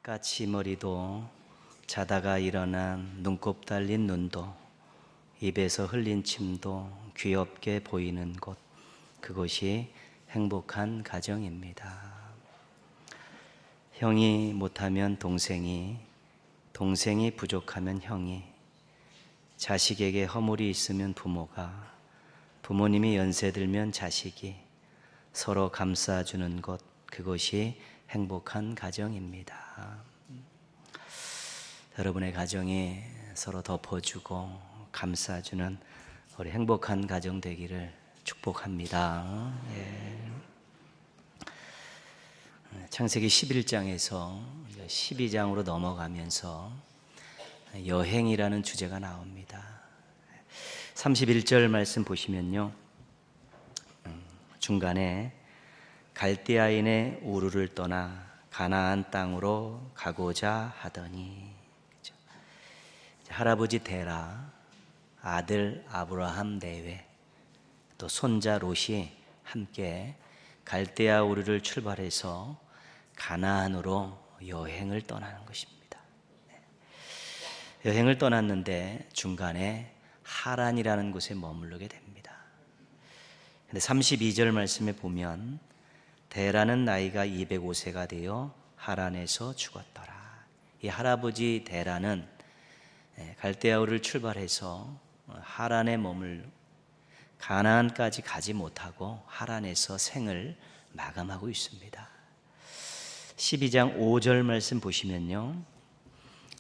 까치머리도 자다가 일어난 눈곱 달린 눈도 입에서 흘린 침도 귀엽게 보이는 곳, 그곳이 행복한 가정입니다. 형이 못하면 동생이, 동생이 부족하면 형이, 자식에게 허물이 있으면 부모가, 부모님이 연세 들면 자식이 서로 감싸주는 곳, 그것이 행복한 가정입니다. 여러분의 가정이 서로 덮어주고 감싸주는 우리 행복한 가정 되기를 축복합니다. 창세기 11장에서 12장으로 넘어가면서 여행이라는 주제가 나옵니다. 31절 말씀 보시면요, 중간에 갈대아인의 우르를 떠나 가나안 땅으로 가고자 하더니, 그렇죠? 할아버지 데라, 아들 아브라함 내외, 또 손자 롯이 함께 갈대아 우르를 출발해서 가나안으로 여행을 떠나는 것입니다. 여행을 떠났는데 중간에 하란이라는 곳에 머무르게 됩니다. 근데 32절 말씀에 보면 데라는 나이가 205세가 되어 하란에서 죽었더라. 이 할아버지 데라는 갈대아우를 출발해서 하란에 머물 가나안까지 가지 못하고 하란에서 생을 마감하고 있습니다. 12장 5절 말씀 보시면요,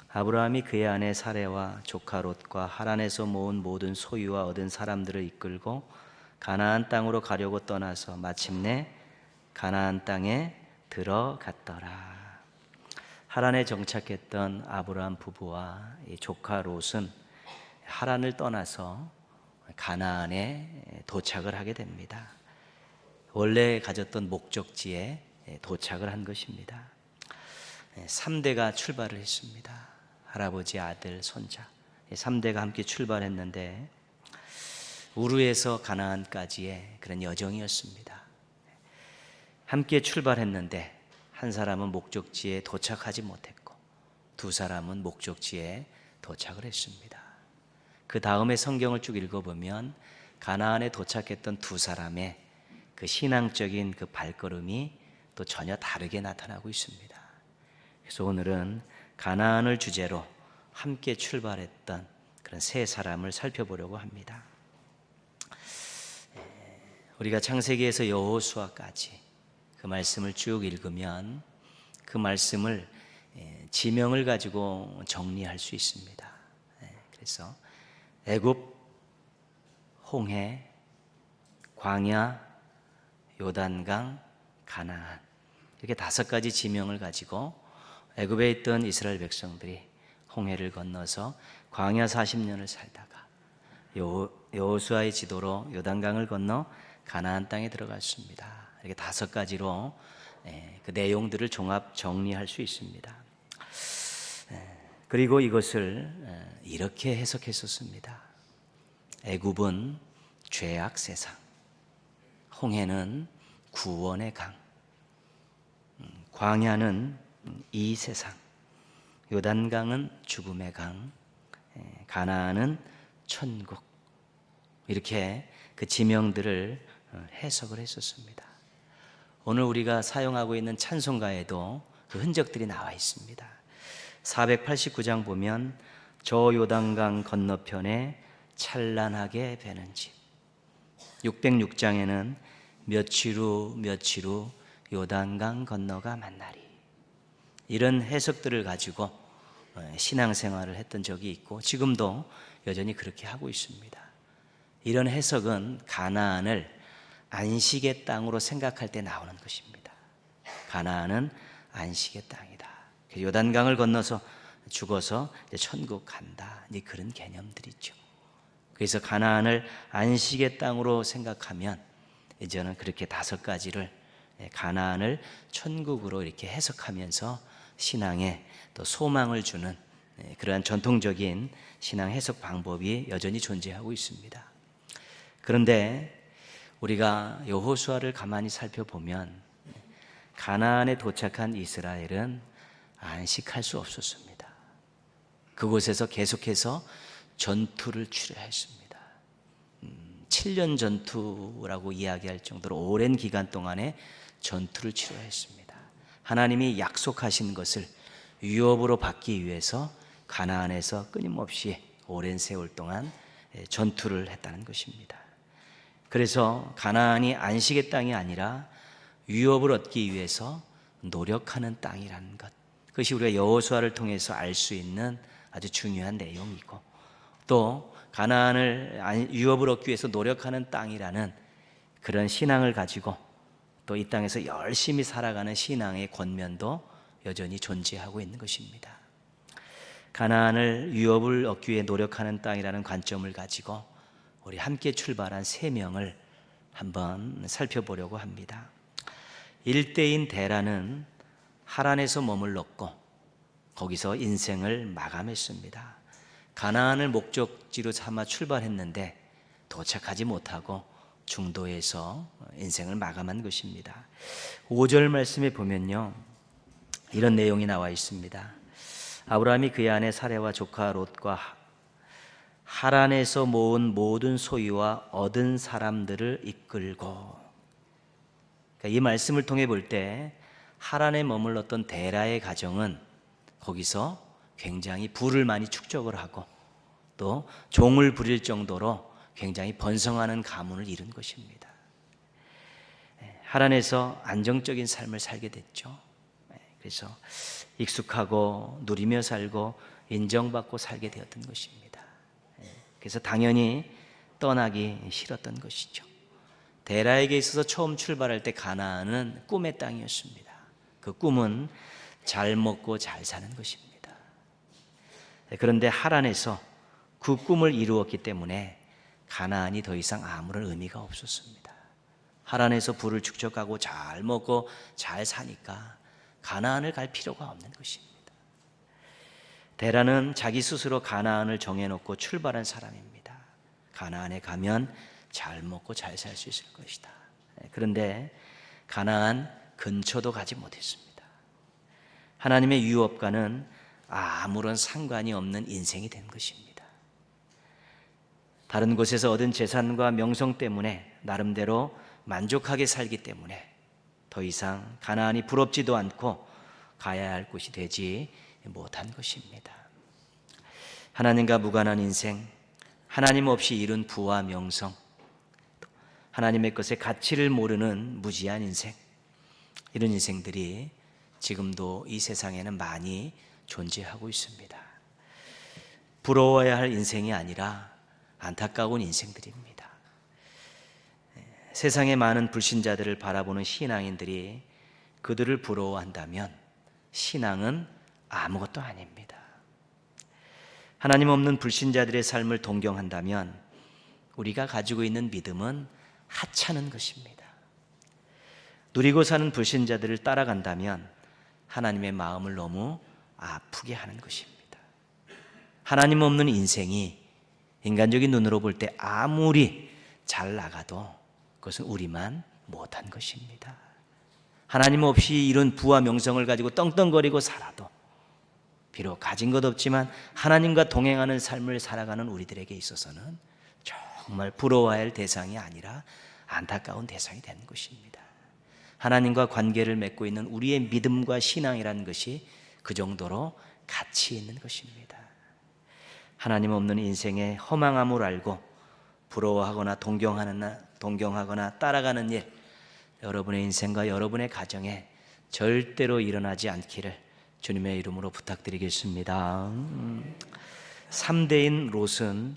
아브라함이 그의 아내 사레와 조카 롯과 하란에서 모은 모든 소유와 얻은 사람들을 이끌고 가나안 땅으로 가려고 떠나서 마침내 가나안 땅에 들어갔더라. 하란에 정착했던 아브라함 부부와 이 조카 롯은 하란을 떠나서 가나안에 도착을 하게 됩니다. 원래 가졌던 목적지에 도착을 한 것입니다. 3대가 출발을 했습니다. 할아버지, 아들, 손자 3대가 함께 출발했는데 우르에서 가나안까지의 그런 여정이었습니다. 함께 출발했는데 한 사람은 목적지에 도착하지 못했고 두 사람은 목적지에 도착을 했습니다. 그 다음에 성경을 쭉 읽어보면 가나안에 도착했던 두 사람의 그 신앙적인 그 발걸음이 또 전혀 다르게 나타나고 있습니다. 그래서 오늘은 가나안을 주제로 함께 출발했던 그런 세 사람을 살펴보려고 합니다. 우리가 창세기에서 여호수아까지 그 말씀을 쭉 읽으면 그 말씀을 지명을 가지고 정리할 수 있습니다. 그래서 애굽, 홍해, 광야, 요단강, 가나안, 이렇게 5가지 지명을 가지고 애굽에 있던 이스라엘 백성들이 홍해를 건너서 광야 40년을 살다가 여호수아의 지도로 요단강을 건너 가나안 땅에 들어갔습니다. 이렇게 5가지로 그 내용들을 종합 정리할 수 있습니다. 그리고 이것을 이렇게 해석했었습니다. 애굽은 죄악 세상, 홍해는 구원의 강, 광야는 이 세상, 요단강은 죽음의 강, 가나안은 천국, 이렇게 그 지명들을 해석을 했었습니다. 오늘 우리가 사용하고 있는 찬송가에도 그 흔적들이 나와 있습니다. 489장 보면 저 요단강 건너편에 찬란하게 배는 집, 606장에는 며칠 후 요단강 건너가 만나리, 이런 해석들을 가지고 신앙생활을 했던 적이 있고 지금도 여전히 그렇게 하고 있습니다. 이런 해석은 가나안을 안식의 땅으로 생각할 때 나오는 것입니다. 가나안은 안식의 땅이다. 요단강을 건너서 죽어서 천국 간다, 그런 개념들이죠. 그래서 가나안을 안식의 땅으로 생각하면 이제는 그렇게 5가지를 가나안을 천국으로 이렇게 해석하면서 신앙에 또 소망을 주는 그러한 전통적인 신앙 해석 방법이 여전히 존재하고 있습니다. 그런데 우리가 여호수아를 가만히 살펴보면 가나안에 도착한 이스라엘은 안식할 수 없었습니다. 그곳에서 계속해서 전투를 치러야 했습니다. 7년 전투라고 이야기할 정도로 오랜 기간 동안에 전투를 치러야 했습니다. 하나님이 약속하신 것을 유업으로 받기 위해서 가나안에서 끊임없이 오랜 세월 동안 전투를 했다는 것입니다. 그래서 가나안이 안식의 땅이 아니라 유업을 얻기 위해서 노력하는 땅이라는 것, 그것이 우리가 여호수아를 통해서 알 수 있는 아주 중요한 내용이고, 또 가나안을 유업을 얻기 위해서 노력하는 땅이라는 그런 신앙을 가지고 또 이 땅에서 열심히 살아가는 신앙의 권면도 여전히 존재하고 있는 것입니다. 가나안을 유업을 얻기 위해 노력하는 땅이라는 관점을 가지고 우리 함께 출발한 세 명을 한번 살펴보려고 합니다. 일대인 데라는 하란에서 머물렀고 거기서 인생을 마감했습니다. 가나안을 목적지로 삼아 출발했는데 도착하지 못하고 중도에서 인생을 마감한 것입니다. 5절 말씀에 보면요, 이런 내용이 나와 있습니다. 아브라함이 그의 아내 사레와 조카 롯과 하란에서 모은 모든 소유와 얻은 사람들을 이끌고, 그러니까 이 말씀을 통해 볼 때 하란에 머물렀던 데라의 가정은 거기서 굉장히 부를 많이 축적을 하고 또 종을 부릴 정도로 굉장히 번성하는 가문을 이룬 것입니다. 하란에서 안정적인 삶을 살게 됐죠. 그래서 익숙하고 누리며 살고 인정받고 살게 되었던 것입니다. 그래서 당연히 떠나기 싫었던 것이죠. 데라에게 있어서 처음 출발할 때 가나안은 꿈의 땅이었습니다. 그 꿈은 잘 먹고 잘 사는 것입니다. 그런데 하란에서 그 꿈을 이루었기 때문에 가나안이 더 이상 아무런 의미가 없었습니다. 하란에서 부를 축적하고 잘 먹고 잘 사니까 가나안을 갈 필요가 없는 것입니다. 데라는 자기 스스로 가나안을 정해놓고 출발한 사람입니다. 가나안에 가면 잘 먹고 잘 살 수 있을 것이다. 그런데 가나안 근처도 가지 못했습니다. 하나님의 유업과는 아무런 상관이 없는 인생이 된 것입니다. 다른 곳에서 얻은 재산과 명성 때문에 나름대로 만족하게 살기 때문에 더 이상 가나안이 부럽지도 않고 가야 할 곳이 되지 못한 것입니다. 하나님과 무관한 인생, 하나님 없이 이룬 부와 명성, 하나님의 것의 가치를 모르는 무지한 인생, 이런 인생들이 지금도 이 세상에는 많이 존재하고 있습니다. 부러워야 할 인생이 아니라 안타까운 인생들입니다. 세상의 많은 불신자들을 바라보는 신앙인들이 그들을 부러워한다면 신앙은 아무것도 아닙니다. 하나님 없는 불신자들의 삶을 동경한다면 우리가 가지고 있는 믿음은 하찮은 것입니다. 누리고 사는 불신자들을 따라간다면 하나님의 마음을 너무 아프게 하는 것입니다. 하나님 없는 인생이 인간적인 눈으로 볼 때 아무리 잘 나가도 그것은 우리만 못한 것입니다. 하나님 없이 이런 부와 명성을 가지고 떵떵거리고 살아도 비록 가진 것 없지만 하나님과 동행하는 삶을 살아가는 우리들에게 있어서는 정말 부러워야 할 대상이 아니라 안타까운 대상이 되는 것입니다. 하나님과 관계를 맺고 있는 우리의 믿음과 신앙이라는 것이 그 정도로 가치 있는 것입니다. 하나님 없는 인생의 허망함을 알고 부러워하거나 동경하거나 따라가는 일, 여러분의 인생과 여러분의 가정에 절대로 일어나지 않기를 주님의 이름으로 부탁드리겠습니다. 3대인 롯은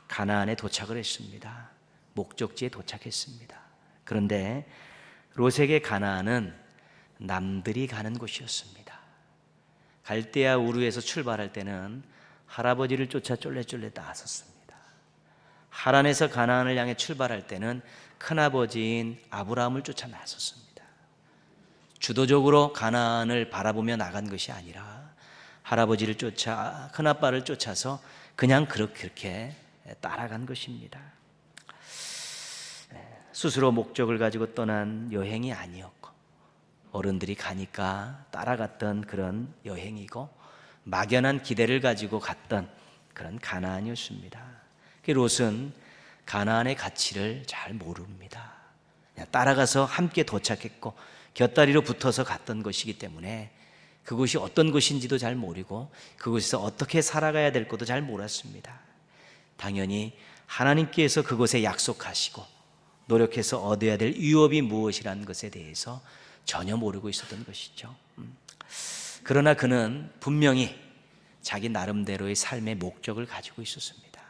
가나안에 도착을 했습니다. 목적지에 도착했습니다. 그런데 롯에게 가나안은 남들이 가는 곳이었습니다. 갈대아 우르에서 출발할 때는 할아버지를 쫓아 쫄래쫄래 나섰습니다. 하란에서 가나안을 향해 출발할 때는 큰아버지인 아브라함을 쫓아 나섰습니다. 주도적으로 가나안을 바라보며 나간 것이 아니라 할아버지를 쫓아 큰아빠를 쫓아서 그냥 그렇게 따라간 것입니다. 스스로 목적을 가지고 떠난 여행이 아니었고 어른들이 가니까 따라갔던 그런 여행이고 막연한 기대를 가지고 갔던 그런 가나안이었습니다. 롯은 가나안의 가치를 잘 모릅니다. 그냥 따라가서 함께 도착했고 곁다리로 붙어서 갔던 것이기 때문에 그곳이 어떤 곳인지도 잘 모르고 그곳에서 어떻게 살아가야 될 것도 잘 몰랐습니다. 당연히 하나님께서 그곳에 약속하시고 노력해서 얻어야 될 유업이 무엇이라는 것에 대해서 전혀 모르고 있었던 것이죠. 그러나 그는 분명히 자기 나름대로의 삶의 목적을 가지고 있었습니다.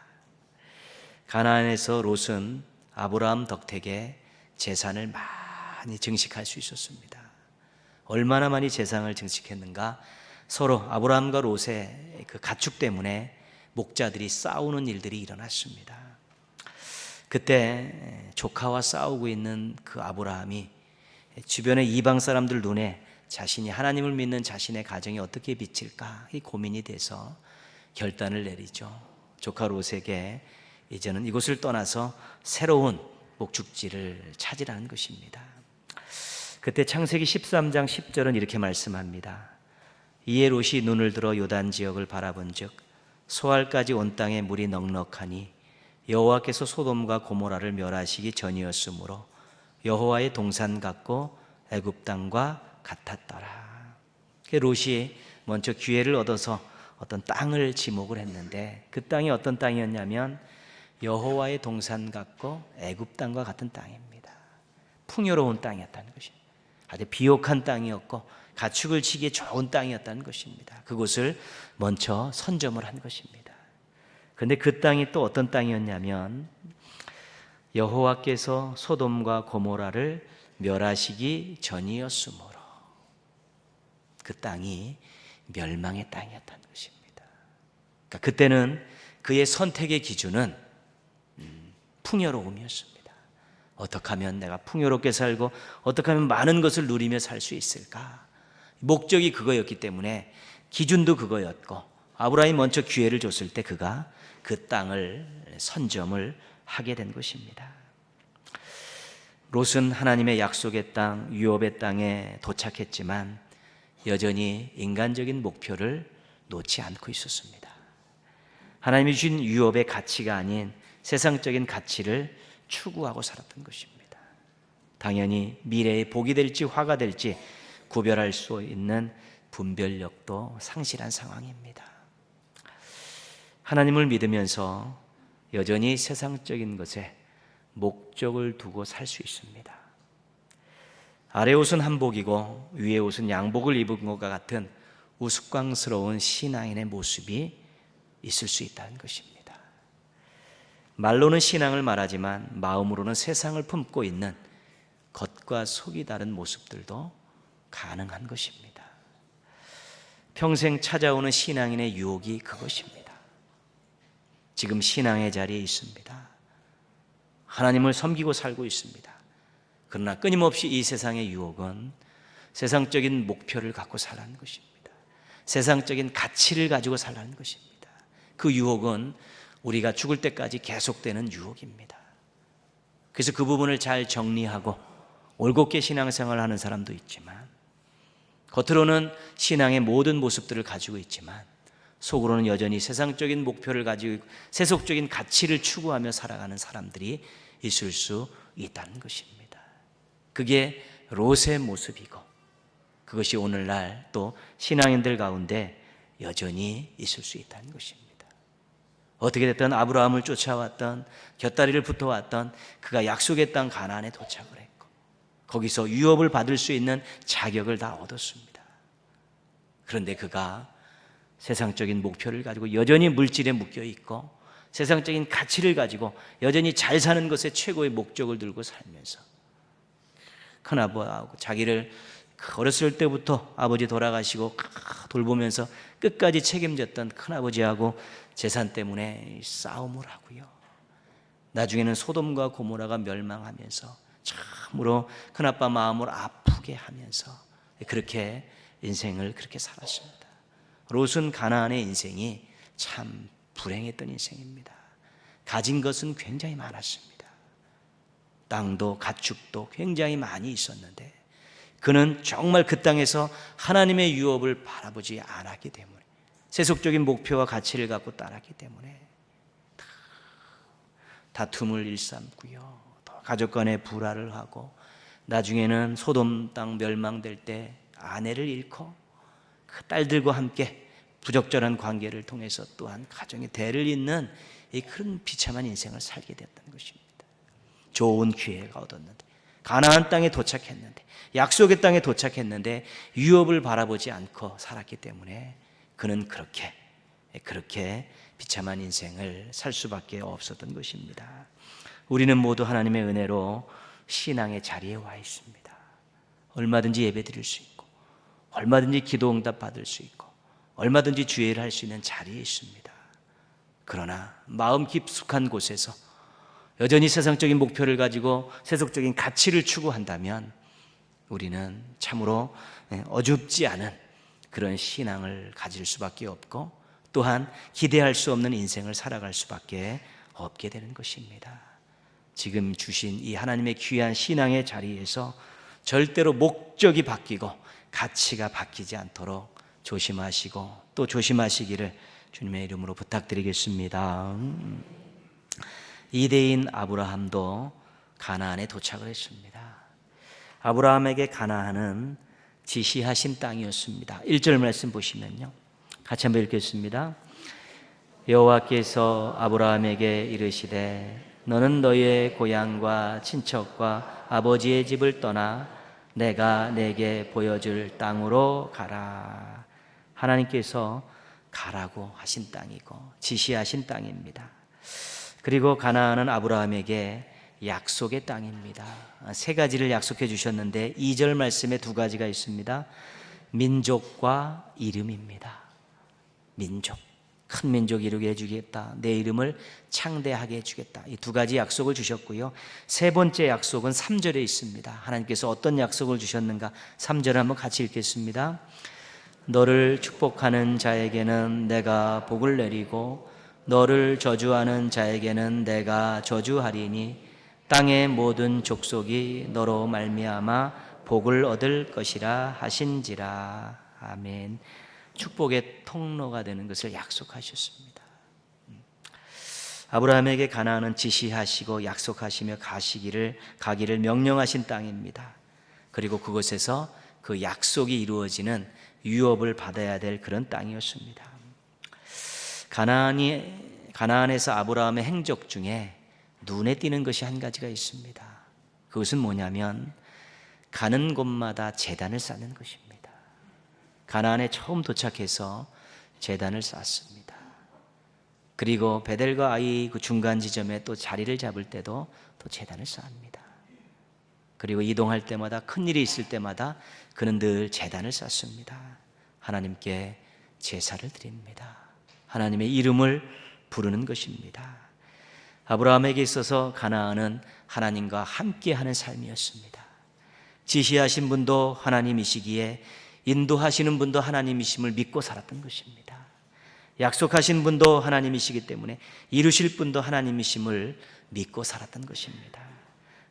가나안에서 롯은 아브라함 덕택에 재산을 많이 증식할 수 있었습니다. 얼마나 많이 재산을 증식했는가? 서로 아브라함과 롯의 그 가축 때문에 목자들이 싸우는 일들이 일어났습니다. 그때 조카와 싸우고 있는 그 아브라함이 주변의 이방 사람들 눈에 자신이 하나님을 믿는 자신의 가정이 어떻게 비칠까 이 고민이 돼서 결단을 내리죠. 조카 롯에게 이제는 이곳을 떠나서 새로운 목축지를 찾으라는 것입니다. 그때 창세기 13장 10절은 이렇게 말씀합니다. 이에 롯이 눈을 들어 요단 지역을 바라본즉 소알까지 온 땅에 물이 넉넉하니 여호와께서 소돔과 고모라를 멸하시기 전이었으므로 여호와의 동산 같고 애굽 땅과 같았더라. 롯이 먼저 기회를 얻어서 어떤 땅을 지목을 했는데 그 땅이 어떤 땅이었냐면 여호와의 동산 같고 애굽 땅과 같은 땅입니다. 풍요로운 땅이었다는 것입니다. 아주 비옥한 땅이었고 가축을 치기에 좋은 땅이었다는 것입니다. 그곳을 먼저 선점을 한 것입니다. 그런데 그 땅이 또 어떤 땅이었냐면 여호와께서 소돔과 고모라를 멸하시기 전이었으므로 그 땅이 멸망의 땅이었다는 것입니다. 그러니까 그때는 그의 선택의 기준은 풍요로움이었습니다. 어떻게 하면 내가 풍요롭게 살고 어떻게 하면 많은 것을 누리며 살 수 있을까? 목적이 그거였기 때문에 기준도 그거였고 아브라함이 먼저 기회를 줬을 때 그가 그 땅을 선점을 하게 된 것입니다. 롯은 하나님의 약속의 땅, 유업의 땅에 도착했지만 여전히 인간적인 목표를 놓지 않고 있었습니다. 하나님이 주신 유업의 가치가 아닌 세상적인 가치를 추구하고 살았던 것입니다. 당연히 미래에 복이 될지 화가 될지 구별할 수 있는 분별력도 상실한 상황입니다. 하나님을 믿으면서 여전히 세상적인 것에 목적을 두고 살 수 있습니다. 아래 옷은 한복이고 위에 옷은 양복을 입은 것과 같은 우스꽝스러운 신앙인의 모습이 있을 수 있다는 것입니다. 말로는 신앙을 말하지만 마음으로는 세상을 품고 있는 겉과 속이 다른 모습들도 가능한 것입니다. 평생 찾아오는 신앙인의 유혹이 그것입니다. 지금 신앙의 자리에 있습니다. 하나님을 섬기고 살고 있습니다. 그러나 끊임없이 이 세상의 유혹은 세상적인 목표를 갖고 살라는 것입니다. 세상적인 가치를 가지고 살라는 것입니다. 그 유혹은 우리가 죽을 때까지 계속되는 유혹입니다. 그래서 그 부분을 잘 정리하고 올곧게 신앙생활을 하는 사람도 있지만 겉으로는 신앙의 모든 모습들을 가지고 있지만 속으로는 여전히 세상적인 목표를 가지고 있고 세속적인 가치를 추구하며 살아가는 사람들이 있을 수 있다는 것입니다. 그게 롯의 모습이고 그것이 오늘날 또 신앙인들 가운데 여전히 있을 수 있다는 것입니다. 어떻게 됐든 아브라함을 쫓아왔던 곁다리를 붙어왔던 그가 약속의 땅 가나안에 도착을 했고 거기서 유업을 받을 수 있는 자격을 다 얻었습니다. 그런데 그가 세상적인 목표를 가지고 여전히 물질에 묶여 있고 세상적인 가치를 가지고 여전히 잘 사는 것에 최고의 목적을 들고 살면서 큰아버지하고 자기를 어렸을 때부터 아버지 돌아가시고 돌보면서 끝까지 책임졌던 큰아버지하고 재산 때문에 싸움을 하고요. 나중에는 소돔과 고모라가 멸망하면서 참으로 큰아빠 마음을 아프게 하면서 그렇게 인생을 그렇게 살았습니다. 롯은 가나안의 인생이 참 불행했던 인생입니다. 가진 것은 굉장히 많았습니다. 땅도 가축도 굉장히 많이 있었는데 그는 정말 그 땅에서 하나님의 유업을 바라보지 않았기 때문에, 세속적인 목표와 가치를 갖고 따랐기 때문에 다툼을 일삼고요, 또 가족 간에 불화를 하고, 나중에는 소돔 땅 멸망될 때 아내를 잃고 그 딸들과 함께 부적절한 관계를 통해서 또한 가정의 대를 잇는 그런 비참한 인생을 살게 됐다는 것입니다. 좋은 기회가 얻었는데, 가나안 땅에 도착했는데, 약속의 땅에 도착했는데 유업을 바라보지 않고 살았기 때문에 그는 그렇게 비참한 인생을 살 수밖에 없었던 것입니다. 우리는 모두 하나님의 은혜로 신앙의 자리에 와 있습니다. 얼마든지 예배 드릴 수 있고, 얼마든지 기도 응답 받을 수 있고, 얼마든지 주의를 할 수 있는 자리에 있습니다. 그러나 마음 깊숙한 곳에서 여전히 세상적인 목표를 가지고 세속적인 가치를 추구한다면 우리는 참으로 어줍지 않은 그런 신앙을 가질 수밖에 없고, 또한 기대할 수 없는 인생을 살아갈 수밖에 없게 되는 것입니다. 지금 주신 이 하나님의 귀한 신앙의 자리에서 절대로 목적이 바뀌고 가치가 바뀌지 않도록 조심하시고 또 조심하시기를 주님의 이름으로 부탁드리겠습니다. 이대인 아브라함도 가나안에 도착을 했습니다. 아브라함에게 가나안은 지시하신 땅이었습니다. 1절 말씀 보시면요, 같이 한번 읽겠습니다. 여호와께서 아브라함에게 이르시되 너는 너의 고향과 친척과 아버지의 집을 떠나 내가 내게 보여줄 땅으로 가라. 하나님께서 가라고 하신 땅이고 지시하신 땅입니다. 그리고 가나안은 아브라함에게 약속의 땅입니다. 세 가지를 약속해 주셨는데 2절 말씀에 두 가지가 있습니다. 민족과 이름입니다. 민족, 큰 민족 이루게 해주겠다, 내 이름을 창대하게 해주겠다, 이 두 가지 약속을 주셨고요. 세 번째 약속은 3절에 있습니다. 하나님께서 어떤 약속을 주셨는가, 3절 한번 같이 읽겠습니다. 너를 축복하는 자에게는 내가 복을 내리고 너를 저주하는 자에게는 내가 저주하리니 땅의 모든 족속이 너로 말미암아 복을 얻을 것이라 하신지라. 아멘. 축복의 통로가 되는 것을 약속하셨습니다. 아브라함에게 가나안은 지시하시고 약속하시며 가기를 명령하신 땅입니다. 그리고 그곳에서 그 약속이 이루어지는 유업을 받아야 될 그런 땅이었습니다. 가나안에서 아브라함의 행적 중에 눈에 띄는 것이 한 가지가 있습니다. 그것은 뭐냐면 가는 곳마다 제단을 쌓는 것입니다. 가나안에 처음 도착해서 제단을 쌓습니다. 그리고 베델과 아이 그 중간 지점에 또 자리를 잡을 때도 또 제단을 쌓습니다. 그리고 이동할 때마다, 큰 일이 있을 때마다 그는 늘 제단을 쌓습니다. 하나님께 제사를 드립니다. 하나님의 이름을 부르는 것입니다. 아브라함에게 있어서 가나안은 하나님과 함께하는 삶이었습니다. 지시하신 분도 하나님이시기에 인도하시는 분도 하나님이심을 믿고 살았던 것입니다. 약속하신 분도 하나님이시기 때문에 이루실 분도 하나님이심을 믿고 살았던 것입니다.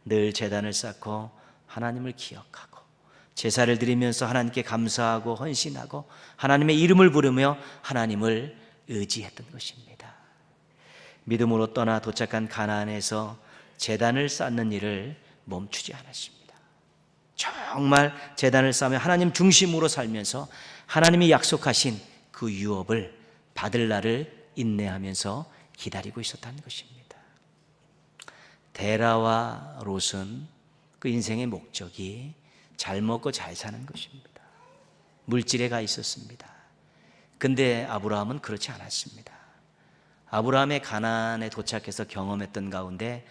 늘 제단을 쌓고 하나님을 기억하고 제사를 드리면서 하나님께 감사하고 헌신하고 하나님의 이름을 부르며 하나님을 의지했던 것입니다. 믿음으로 떠나 도착한 가나안에서 제단을 쌓는 일을 멈추지 않았습니다. 정말 제단을 쌓으며 하나님 중심으로 살면서 하나님이 약속하신 그 유업을 받을 날을 인내하면서 기다리고 있었다는 것입니다. 데라와 롯은 그 인생의 목적이 잘 먹고 잘 사는 것입니다. 물질에 가 있었습니다. 근데 아브라함은 그렇지 않았습니다. 아브라함의 가나안에 도착해서 경험했던 가운데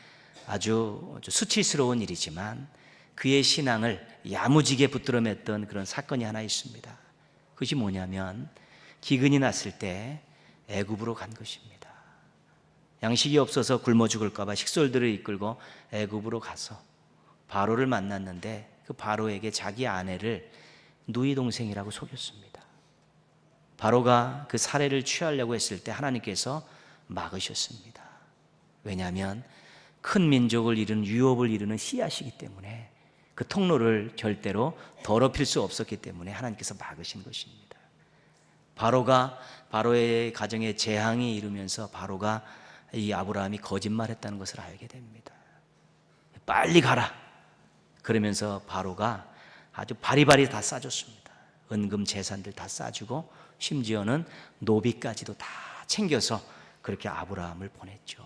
아주 수치스러운 일이지만 그의 신앙을 야무지게 붙들어 맸던 그런 사건이 하나 있습니다. 그것이 뭐냐면 기근이 났을 때 애굽으로 간 것입니다. 양식이 없어서 굶어 죽을까 봐 식솔들을 이끌고 애굽으로 가서 바로를 만났는데 그 바로에게 자기 아내를 누이 동생이라고 속였습니다. 바로가 그 살해를 취하려고 했을 때 하나님께서 막으셨습니다. 왜냐하면 큰 민족을 이루는 유업을 이루는 씨앗이기 때문에 그 통로를 절대로 더럽힐 수 없었기 때문에 하나님께서 막으신 것입니다. 바로의 가정에 재앙이 이르면서 바로가 이 아브라함이 거짓말했다는 것을 알게 됩니다. 빨리 가라 그러면서 바로가 아주 바리바리 다 싸줬습니다. 은금 재산들 다 싸주고 심지어는 노비까지도 다 챙겨서 그렇게 아브라함을 보냈죠.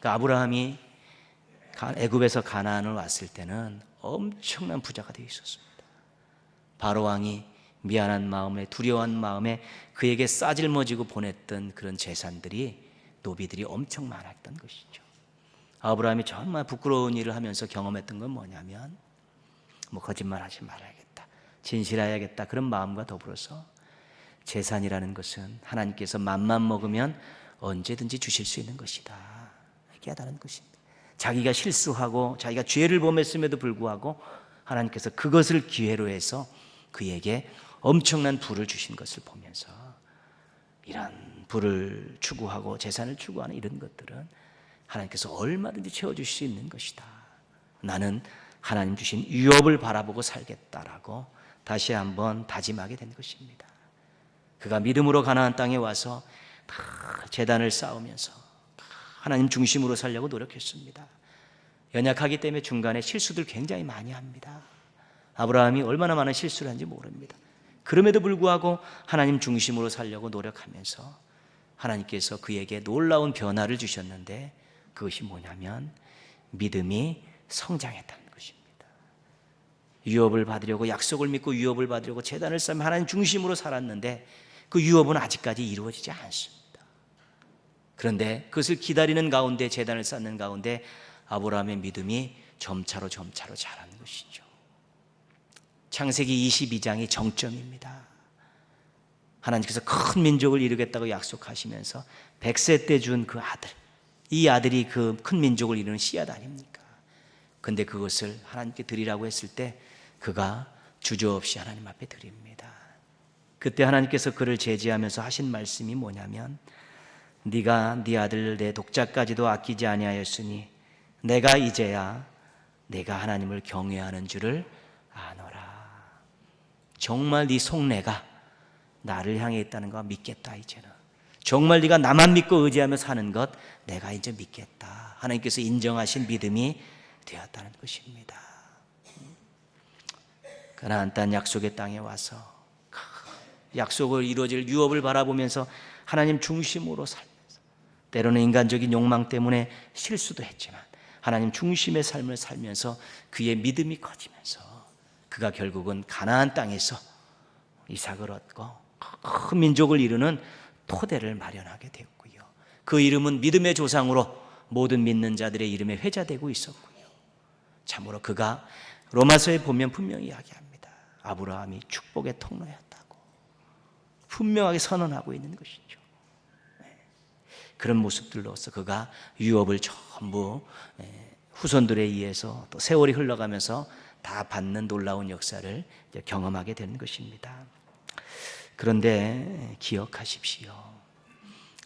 그러니까 아브라함이 애굽에서 가나안을 왔을 때는 엄청난 부자가 되어 있었습니다. 바로 왕이 미안한 마음에 두려워한 마음에 그에게 싸질머지고 보냈던 그런 재산들이 노비들이 엄청 많았던 것이죠. 아브라함이 정말 부끄러운 일을 하면서 경험했던 건 뭐냐면 거짓말하지 말아야겠다, 진실해야겠다 그런 마음과 더불어서 재산이라는 것은 하나님께서 맘만 먹으면 언제든지 주실 수 있는 것이다 깨달은 것입니다. 자기가 실수하고 자기가 죄를 범했음에도 불구하고 하나님께서 그것을 기회로 해서 그에게 엄청난 부를 주신 것을 보면서 이런 부를 추구하고 재산을 추구하는 이런 것들은 하나님께서 얼마든지 채워주실 수 있는 것이다. 나는 하나님 주신 유업을 바라보고 살겠다라고 다시 한번 다짐하게 된 것입니다. 그가 믿음으로 가나안 땅에 와서 다 제단을 쌓으면서 하나님 중심으로 살려고 노력했습니다. 연약하기 때문에 중간에 실수들 굉장히 많이 합니다. 아브라함이 얼마나 많은 실수를 한지 모릅니다. 그럼에도 불구하고 하나님 중심으로 살려고 노력하면서 하나님께서 그에게 놀라운 변화를 주셨는데 그것이 뭐냐면 믿음이 성장했다는 것입니다. 유업을 받으려고 약속을 믿고 유업을 받으려고 제단을 쌓으며 하나님 중심으로 살았는데 그 유업은 아직까지 이루어지지 않습니다. 그런데 그것을 기다리는 가운데 제단을 쌓는 가운데 아브라함의 믿음이 점차로 자라는 것이죠. 창세기 22장이 정점입니다. 하나님께서 큰 민족을 이루겠다고 약속하시면서 100세 때 준 그 아들, 이 아들이 그 큰 민족을 이루는 씨앗 아닙니까? 근데 그것을 하나님께 드리라고 했을 때 그가 주저없이 하나님 앞에 드립니다. 그때 하나님께서 그를 제지하면서 하신 말씀이 뭐냐면 네가 네 아들 내 독자까지도 아끼지 아니하였으니 내가 이제야 내가 하나님을 경외하는 줄을 아노라. 정말 네 속내가 나를 향해 있다는 거 믿겠다. 이제는 정말 네가 나만 믿고 의지하며 사는 것 내가 이제 믿겠다. 하나님께서 인정하신 믿음이 되었다는 것입니다. 가나안 땅 약속의 땅에 와서 약속을 이루어질 유업을 바라보면서 하나님 중심으로 살면서 때로는 인간적인 욕망 때문에 실수도 했지만 하나님 중심의 삶을 살면서 그의 믿음이 커지면서 그가 결국은 가나안 땅에서 이삭을 얻고 큰 민족을 이루는 토대를 마련하게 되었고요. 그 이름은 믿음의 조상으로 모든 믿는 자들의 이름에 회자되고 있었고요. 참으로 그가 로마서에 보면 분명히 이야기합니다. 아브라함이 축복의 통로였다고 분명하게 선언하고 있는 것이죠. 그런 모습들로서 그가 유업을 전부 후손들에 의해서 또 세월이 흘러가면서 다 받는 놀라운 역사를 경험하게 되는 것입니다. 그런데 기억하십시오.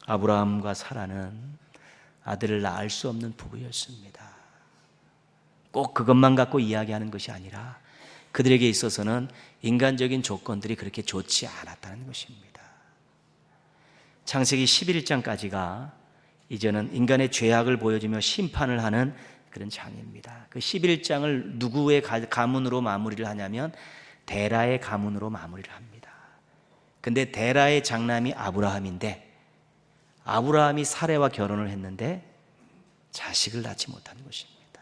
아브라함과 사라는 아들을 낳을 수 없는 부부였습니다. 꼭 그것만 갖고 이야기하는 것이 아니라 그들에게 있어서는 인간적인 조건들이 그렇게 좋지 않았다는 것입니다. 창세기 11장까지가 이제는 인간의 죄악을 보여주며 심판을 하는 그런 장입니다. 그 11장을 누구의 가문으로 마무리를 하냐면 데라의 가문으로 마무리를 합니다. 근데 데라의 장남이 아브라함인데 아브라함이 사레와 결혼을 했는데 자식을 낳지 못한 것입니다.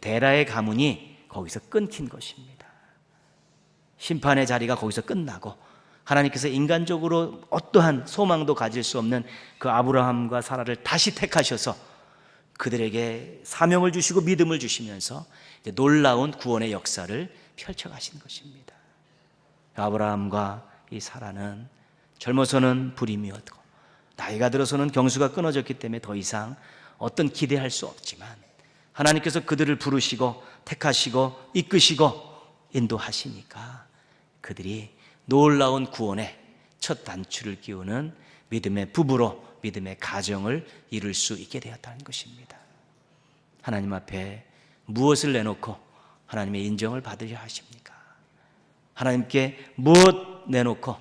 데라의 가문이 거기서 끊긴 것입니다. 심판의 자리가 거기서 끝나고 하나님께서 인간적으로 어떠한 소망도 가질 수 없는 그 아브라함과 사라를 다시 택하셔서 그들에게 사명을 주시고 믿음을 주시면서 이제 놀라운 구원의 역사를 펼쳐가신 것입니다. 아브라함과 이 사라는 젊어서는 불임이었고 나이가 들어서는 경수가 끊어졌기 때문에 더 이상 어떤 기대할 수 없지만 하나님께서 그들을 부르시고 택하시고 이끄시고 인도하시니까 그들이 놀라운 구원의 첫 단추를 끼우는 믿음의 부부로 믿음의 가정을 이룰 수 있게 되었다는 것입니다. 하나님 앞에 무엇을 내놓고 하나님의 인정을 받으려 하십니까? 하나님께 무엇 내놓고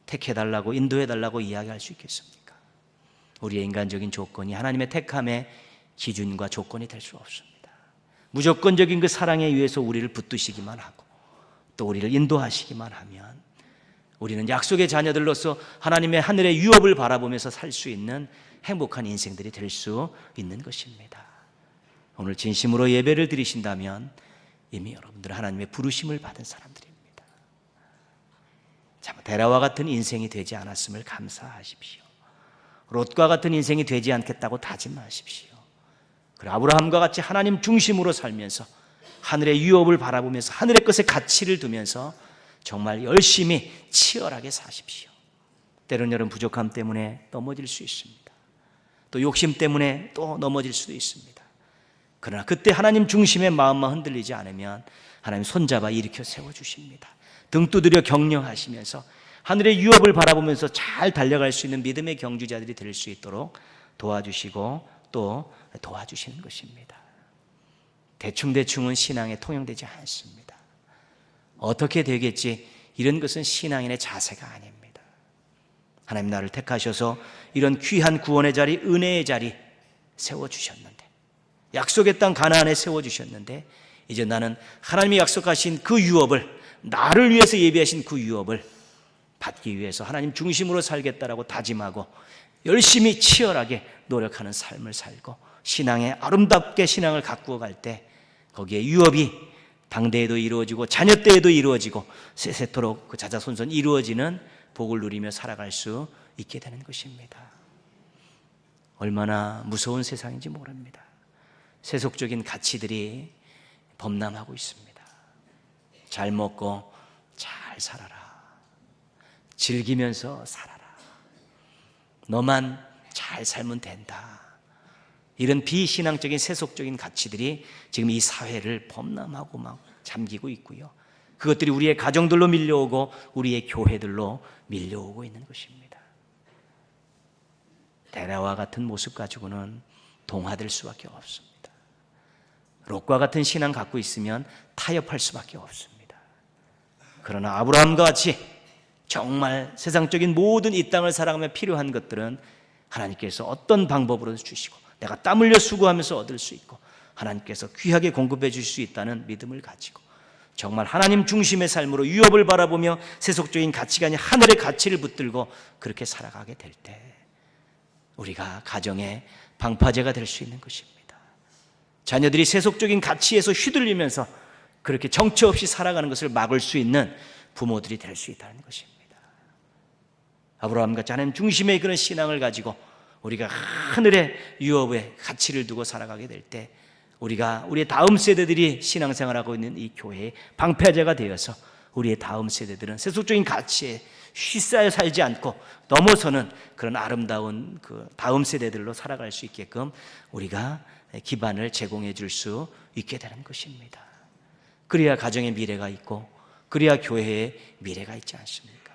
택해달라고 인도해달라고 이야기할 수 있겠습니까? 우리의 인간적인 조건이 하나님의 택함의 기준과 조건이 될 수 없습니다. 무조건적인 그 사랑에 의해서 우리를 붙드시기만 하고 또 우리를 인도하시기만 하면 우리는 약속의 자녀들로서 하나님의 하늘의 유업을 바라보면서 살 수 있는 행복한 인생들이 될 수 있는 것입니다. 오늘 진심으로 예배를 드리신다면 이미 여러분들은 하나님의 부르심을 받은 사람들입니다. 참 데라와 같은 인생이 되지 않았음을 감사하십시오. 롯과 같은 인생이 되지 않겠다고 다짐하십시오. 그리고 아브라함과 같이 하나님 중심으로 살면서 하늘의 유업을 바라보면서 하늘의 것에 가치를 두면서 정말 열심히 치열하게 사십시오. 때로는 여러분 부족함 때문에 넘어질 수 있습니다. 또 욕심 때문에 또 넘어질 수도 있습니다. 그러나 그때 하나님 중심의 마음만 흔들리지 않으면 하나님 손잡아 일으켜 세워주십니다. 등 두드려 격려하시면서 하늘의 유업을 바라보면서 잘 달려갈 수 있는 믿음의 경주자들이 될 수 있도록 도와주시고 또 도와주시는 것입니다. 대충대충은 신앙에 통용되지 않습니다. 어떻게 되겠지? 이런 것은 신앙인의 자세가 아닙니다. 하나님 나를 택하셔서 이런 귀한 구원의 자리, 은혜의 자리 세워주셨는데, 약속의 땅 가나안에 세워주셨는데, 이제 나는 하나님이 약속하신 그 유업을, 나를 위해서 예비하신 그 유업을 받기 위해서 하나님 중심으로 살겠다라고 다짐하고 열심히 치열하게 노력하는 삶을 살고 신앙에 아름답게 신앙을 가꾸어 갈 때 거기에 유업이 당대에도 이루어지고 자녀 때에도 이루어지고 세세토록 그 자자손손 이루어지는 복을 누리며 살아갈 수 있게 되는 것입니다. 얼마나 무서운 세상인지 모릅니다. 세속적인 가치들이 범람하고 있습니다. 잘 먹고 잘 살아라. 즐기면서 살아라. 너만 잘 살면 된다. 이런 비신앙적인 세속적인 가치들이 지금 이 사회를 범람하고 막 잠기고 있고요. 그것들이 우리의 가정들로 밀려오고 우리의 교회들로 밀려오고 있는 것입니다. 데라와 같은 모습 가지고는 동화될 수밖에 없습니다. 롯과 같은 신앙 갖고 있으면 타협할 수밖에 없습니다. 그러나 아브라함과 같이 정말 세상적인 모든 이 땅을 살아가며 필요한 것들은 하나님께서 어떤 방법으로 주시고 내가 땀 흘려 수고하면서 얻을 수 있고 하나님께서 귀하게 공급해 주실 수 있다는 믿음을 가지고 정말 하나님 중심의 삶으로 유업을 바라보며 세속적인 가치가 아닌 하늘의 가치를 붙들고 그렇게 살아가게 될 때 우리가 가정의 방파제가 될 수 있는 것입니다. 자녀들이 세속적인 가치에서 휘둘리면서 그렇게 정처 없이 살아가는 것을 막을 수 있는 부모들이 될 수 있다는 것입니다. 아브라함과 하나님 중심의 그런 신앙을 가지고 우리가 하늘의 유업에 가치를 두고 살아가게 될 때 우리가 우리의 다음 세대들이 신앙생활하고 있는 이 교회의 방패제가 되어서 우리의 다음 세대들은 세속적인 가치에 휘싸여 살지 않고 넘어서는 그런 아름다운 그 다음 세대들로 살아갈 수 있게끔 우리가 기반을 제공해 줄 수 있게 되는 것입니다. 그래야 가정의 미래가 있고 그래야 교회의 미래가 있지 않습니까?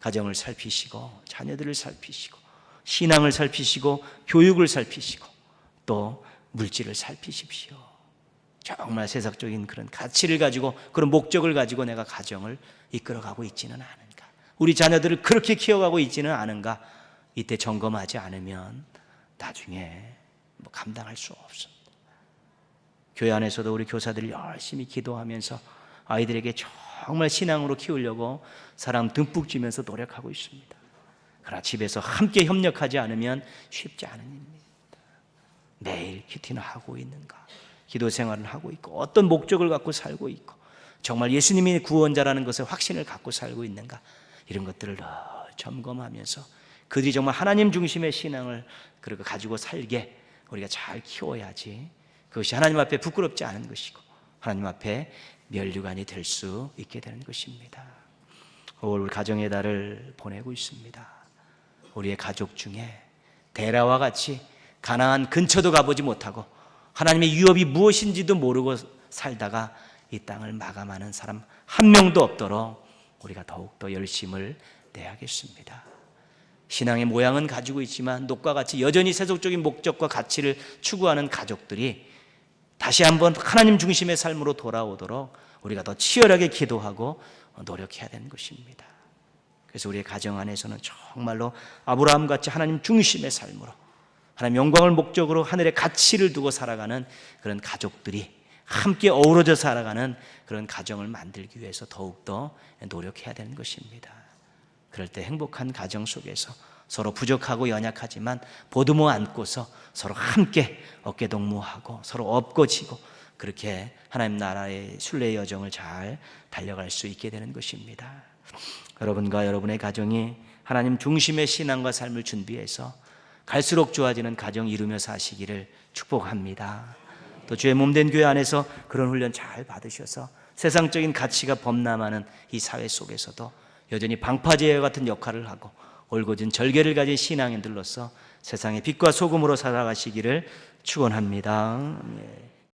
가정을 살피시고 자녀들을 살피시고 신앙을 살피시고 교육을 살피시고 또 물질을 살피십시오. 정말 세상적인 그런 가치를 가지고 그런 목적을 가지고 내가 가정을 이끌어가고 있지는 않은가, 우리 자녀들을 그렇게 키워가고 있지는 않은가, 이때 점검하지 않으면 나중에 감당할 수 없습니다. 교회 안에서도 우리 교사들이 열심히 기도하면서 아이들에게 정말 신앙으로 키우려고 사람 듬뿍 주면서 노력하고 있습니다. 그러나 집에서 함께 협력하지 않으면 쉽지 않은 일입니다. 매일 큐티는 하고 있는가, 기도 생활을 하고 있고 어떤 목적을 갖고 살고 있고 정말 예수님이 구원자라는 것에 확신을 갖고 살고 있는가, 이런 것들을 점검하면서 그들이 정말 하나님 중심의 신앙을 가지고 살게 우리가 잘 키워야지 그것이 하나님 앞에 부끄럽지 않은 것이고 하나님 앞에 면류관이 될 수 있게 되는 것입니다. 올 가정의 달을 보내고 있습니다. 우리의 가족 중에 데라와 같이 가나안 근처도 가보지 못하고 하나님의 유업이 무엇인지도 모르고 살다가 이 땅을 마감하는 사람 한 명도 없도록 우리가 더욱더 열심을 내야겠습니다. 신앙의 모양은 가지고 있지만 롯과 같이 여전히 세속적인 목적과 가치를 추구하는 가족들이 다시 한번 하나님 중심의 삶으로 돌아오도록 우리가 더 치열하게 기도하고 노력해야 되는 것입니다. 그래서 우리의 가정 안에서는 정말로 아브라함 같이 하나님 중심의 삶으로 하나님 영광을 목적으로 하늘의 가치를 두고 살아가는 그런 가족들이 함께 어우러져 살아가는 그런 가정을 만들기 위해서 더욱더 노력해야 되는 것입니다. 그럴 때 행복한 가정 속에서 서로 부족하고 연약하지만 보듬어 안고서 서로 함께 어깨동무하고 서로 업고지고 그렇게 하나님 나라의 순례의 여정을 잘 달려갈 수 있게 되는 것입니다. 여러분과 여러분의 가정이 하나님 중심의 신앙과 삶을 준비해서 갈수록 좋아지는 가정 이루며 사시기를 축복합니다. 또 주의 몸된 교회 안에서 그런 훈련 잘 받으셔서 세상적인 가치가 범람하는 이 사회 속에서도 여전히 방파제와 같은 역할을 하고 올곧은 절개를 가진 신앙인들로서 세상의 빛과 소금으로 살아가시기를 축원합니다.